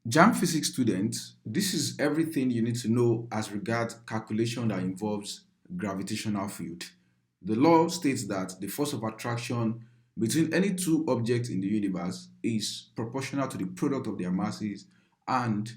JAMB physics students, this is everything you need to know as regards calculation that involves gravitational field. The law states that the force of attraction between any two objects in the universe is proportional to the product of their masses and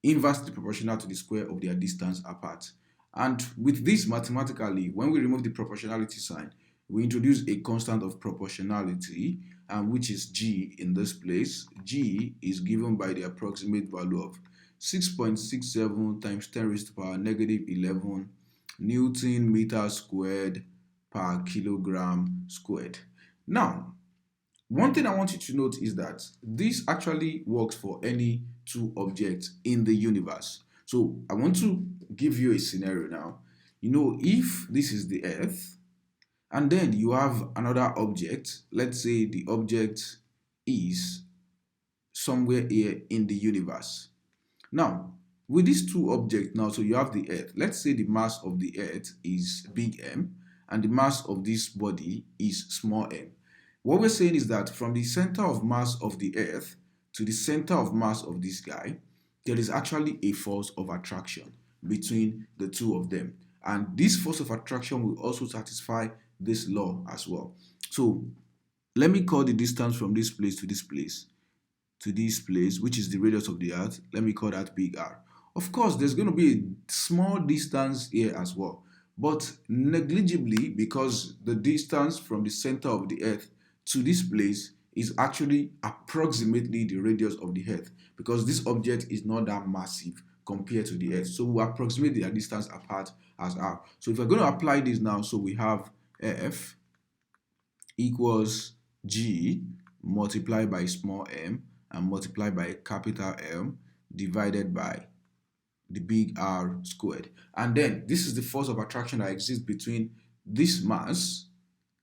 inversely proportional to the square of their distance apart. And with this mathematically, when we remove the proportionality sign, we introduce a constant of proportionality, which is g in this place. G is given by the approximate value of 6.67 times 10 raised to the power negative 11 Newton meter squared per kilogram squared. Now, one thing I want you to note is that this actually works for any two objects in the universe. So I want to give you a scenario now. If this is the Earth, and then you have another object, let's say the object is somewhere here in the universe. Now, with these two objects now, so you have the Earth. Let's say the mass of the Earth is big M, and the mass of this body is small m. What we're saying is that from the center of mass of the Earth to the center of mass of this guy, there is actually a force of attraction between the two of them. And this force of attraction will also satisfy this law as well. So let me call the distance from this place to this place, which is the radius of the Earth. Let me call that big R. Of course, there's going to be a small distance here as well, but negligibly, because the distance from the center of the Earth to this place is actually approximately the radius of the Earth, because this object is not that massive compared to the Earth. So we approximate the distance apart as R. So if we're going to apply this now, so we have F equals G multiplied by small m and multiplied by capital M divided by the big R squared. And then this is the force of attraction that exists between this mass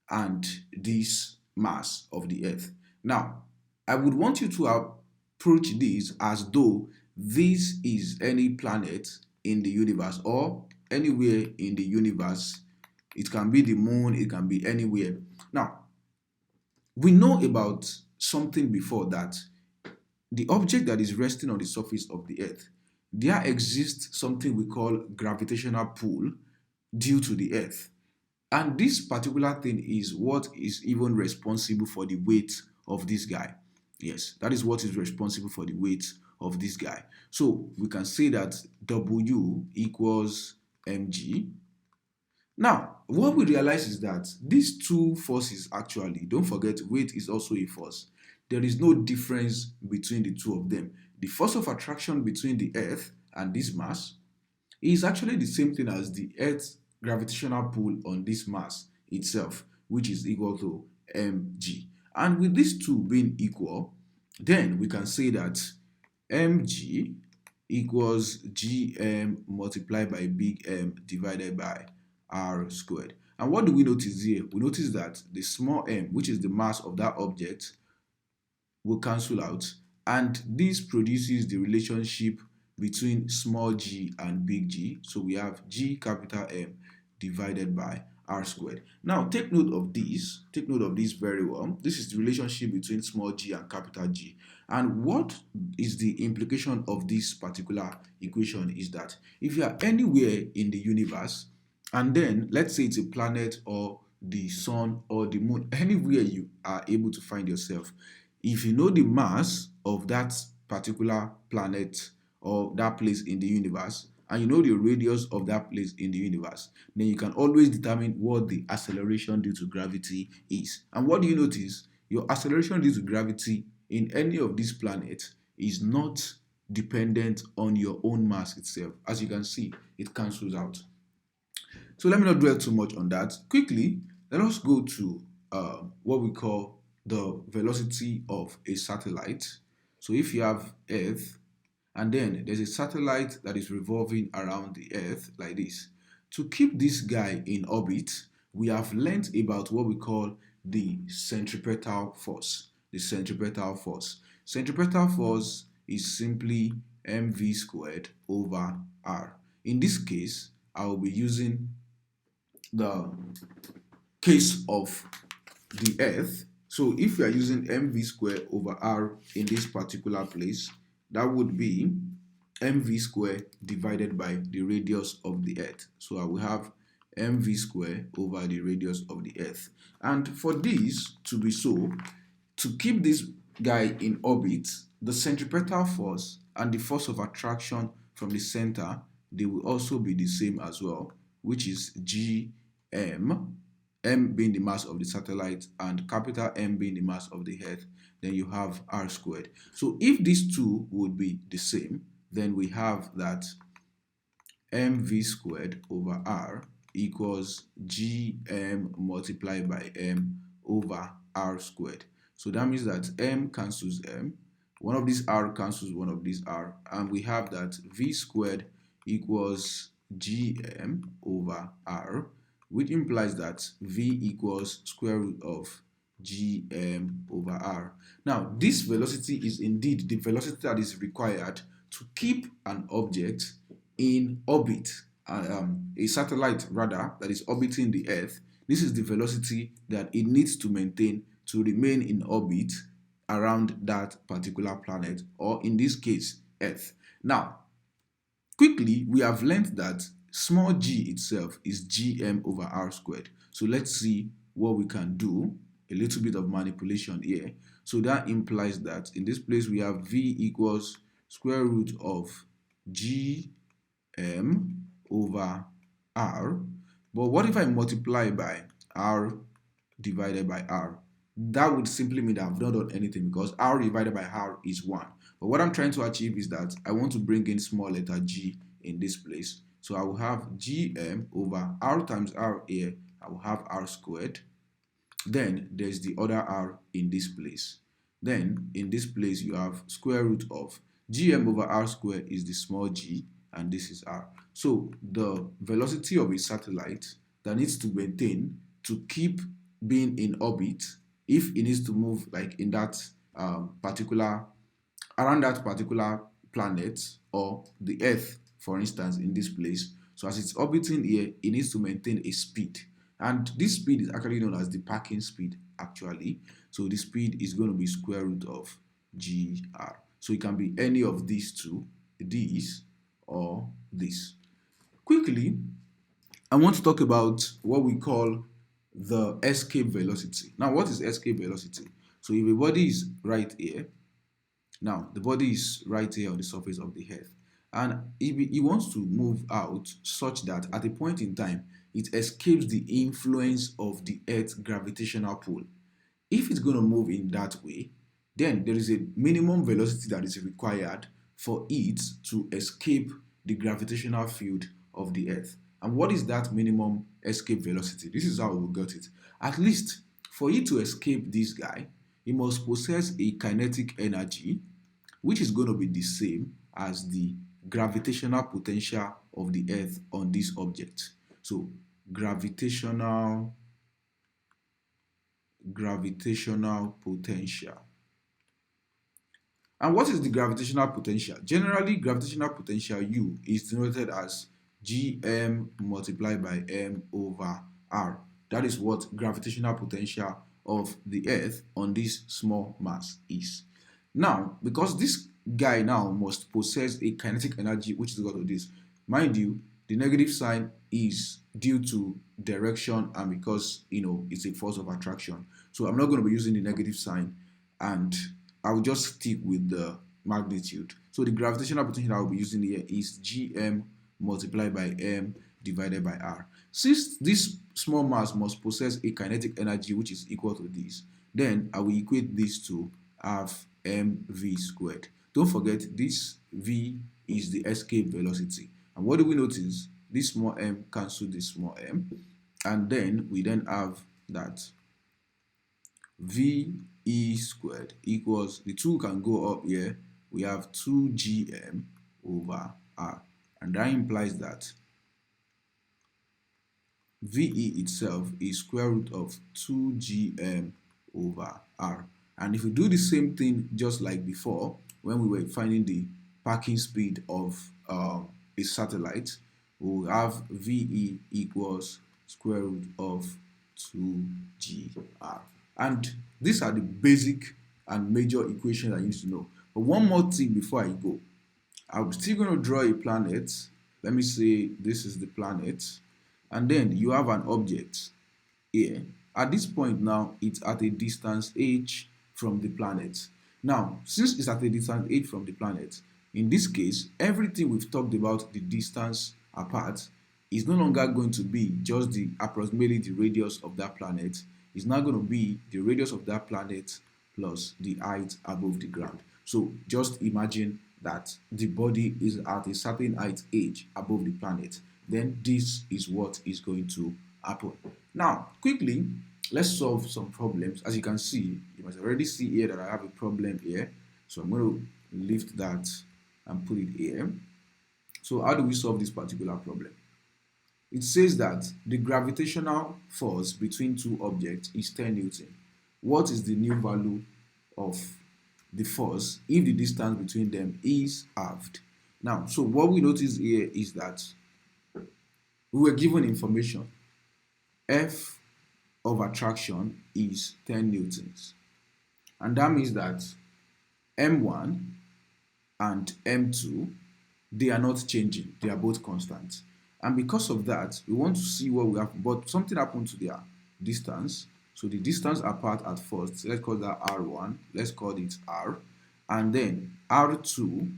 and this mass of the Earth. Now, I would want you to approach this as though this is any planet in the universe or anywhere in the universe. It can be the moon, it can be anywhere. Now, we know about something before that the object that is resting on the surface of the Earth, there exists something we call gravitational pull due to the Earth. And this particular thing is what is even responsible for the weight of this guy. Yes, that is what is responsible for the weight of this guy. So we can say that W equals mg. Now, what we realize is that these two forces actually, don't forget, weight is also a force. There is no difference between the two of them. The force of attraction between the Earth and this mass is actually the same thing as the Earth's gravitational pull on this mass itself, which is equal to mg. And with these two being equal, then we can say that mg equals gm multiplied by big M divided by R squared. And what do we notice here? We notice that the small m, which is the mass of that object, will cancel out, and this produces the relationship between small g and big G. So we have G capital M divided by R squared. Now take note of this. Take note of this very well. This is the relationship between small g and capital G. And what is the implication of this particular equation is that if you are anywhere in the universe, and then let's say it's a planet or the sun or the moon, anywhere you are able to find yourself, if you know the mass of that particular planet or that place in the universe, and you know the radius of that place in the universe, then you can always determine what the acceleration due to gravity is. And what do you notice? Your acceleration due to gravity in any of these planets is not dependent on your own mass itself. As you can see, it cancels out. So let me not dwell too much on that. Quickly, let us go to what we call the velocity of a satellite. So if you have Earth, and then there's a satellite that is revolving around the Earth like this. To keep this guy in orbit, we have learnt about what we call the centripetal force. The centripetal force. Centripetal force is simply mv squared over r. In this case, I will be using the case of the Earth. So if we are using mv squared over r in this particular place, that would be mv squared divided by the radius of the earth. So I will have mv squared over the radius of the earth. And for this to be so, to keep this guy in orbit, the centripetal force and the force of attraction from the center, they will also be the same as well, which is gm, m being the mass of the satellite and capital M being the mass of the earth. Then you have r squared. So if these two would be the same, then we have that mv squared over r equals gm multiplied by m over r squared. So that means that m cancels m, one of these r cancels one of these r, and we have that v squared equals gm over r, which implies that v equals square root of gm over r. Now, this velocity is indeed the velocity that is required to keep an object in orbit, a satellite rather, that is orbiting the Earth. This is the velocity that it needs to maintain to remain in orbit around that particular planet, or in this case, Earth. Now, quickly, we have learned that small g itself is gm over r squared. So let's see what we can do. A little bit of manipulation here. So that implies that in this place we have v equals square root of gm over r. But what if I multiply by r divided by r? That would simply mean that I've not done anything, because r divided by r is 1. But what I'm trying to achieve is that I want to bring in small letter g in this place. So I will have gm over r times r here. I will have r squared. Then there's the other r in this place. Then in this place you have square root of gm over r squared is the small g, and this is r. So the velocity of a satellite that needs to maintain to keep being in orbit, if it needs to move like in that around that particular planet or the Earth, for instance, in this place. So as it's orbiting here, it needs to maintain a speed. And this speed is actually known as the parking speed, actually. So the speed is going to be square root of gr. So it can be any of these two, this or this. Quickly, I want to talk about what we call the escape velocity. Now, what is escape velocity? So if a body is right here, now the body is right here on the surface of the Earth, and if it wants to move out such that at a point in time it escapes the influence of the Earth's gravitational pull. If it's going to move in that way, then there is a minimum velocity that is required for it to escape the gravitational field of the Earth. And what is that minimum escape velocity? This is how we got it. At least for it to escape this guy, it must possess a kinetic energy which is going to be the same as the gravitational potential of the Earth on this object. So gravitational potential. And what is the gravitational potential? Generally, gravitational potential U is denoted as gm multiplied by m over r. That is what gravitational potential of the Earth on this small mass is. Now, because this guy now must possess a kinetic energy which is equal to this, mind you, the negative sign is due to direction and because it's a force of attraction. So I'm not going to be using the negative sign, and I'll just stick with the magnitude. So the gravitational potential I'll be using here is gm multiplied by m divided by r. Since this small mass must possess a kinetic energy which is equal to this, then I will equate this to half mv squared. Don't forget, this v is the escape velocity. And what do we notice? This small m cancels this small m, and then we then have that ve squared equals, the 2 can go up here, we have 2gm over r, and that implies that ve itself is square root of 2gm over r. And if we do the same thing just like before, when we were finding the parking speed of a satellite, we'll have ve equals square root of 2gr. And these are the basic and major equations that you need to know. But one more thing before I go. I'm still going to draw a planet. Let me say this is the planet. And then you have an object here. At this point now, it's at a distance h from the planet. Now, since it's at a distance h from the planet, in this case, everything we've talked about the distance apart is no longer going to be just the approximately the radius of that planet. It's now going to be the radius of that planet plus the height above the ground. So just imagine that the body is at a certain height h above the planet. Then this is what is going to happen. Now, quickly, let's solve some problems. As you can see, you must already see here that I have a problem here. So I'm going to lift that and put it here. So how do we solve this particular problem? It says that the gravitational force between two objects is 10 Newton. What is the new value of the force if the distance between them is halved? Now, so what we notice here is that we were given information. F of attraction is 10 newtons. And that means that M1 and M2, they are not changing. They are both constant. And because of that, we want to see what we have. But something happened to their distance. So the distance apart at first, let's call that R1. Let's call it R. And then R2,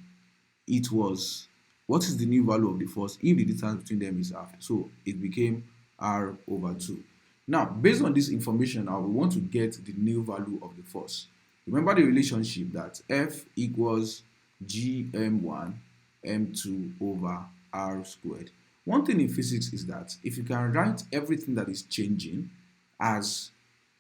it was, what is the new value of the force if the distance between them is half? So it became R over 2. Now, based on this information, now we want to get the new value of the force. Remember the relationship that F equals Gm1 m2 over R squared. One thing in physics is that if you can write everything that is changing as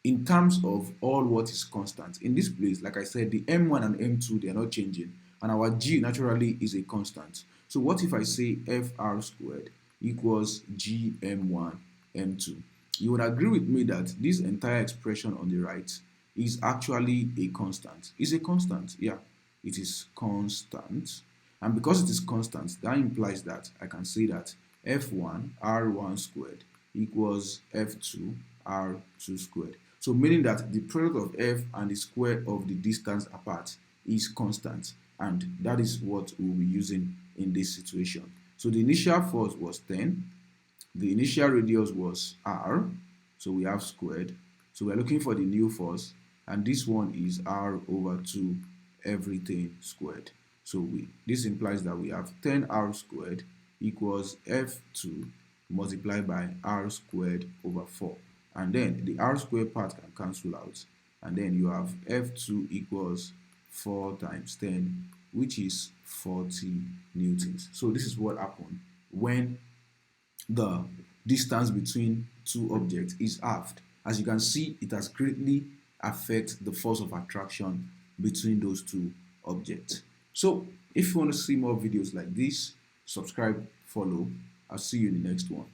in terms of all what is constant, in this place, like I said, the m1 and m2, they are not changing, and our g naturally is a constant. So what if I say Fr squared equals Gm1 m2? You would agree with me that this entire expression on the right is actually a constant. It's a constant, yeah, it is constant. And because it is constant, that implies that I can say that F1 R1 squared equals F2 R2 squared. So meaning that the product of F and the square of the distance apart is constant. And that is what we'll be using in this situation. So the initial force was 10. The initial radius was R. So we have squared. So we're looking for the new force. And this one is R over 2 everything squared. So this implies that we have 10R squared equals F2 multiplied by R squared over 4. And then the R squared part can cancel out. And then you have F2 equals 4 times 10, which is 40 newtons. So this is what happened when the distance between two objects is halved. As you can see, it has greatly affected the force of attraction between those two objects. So if you want to see more videos like this, subscribe, follow. I'll see you in the next one.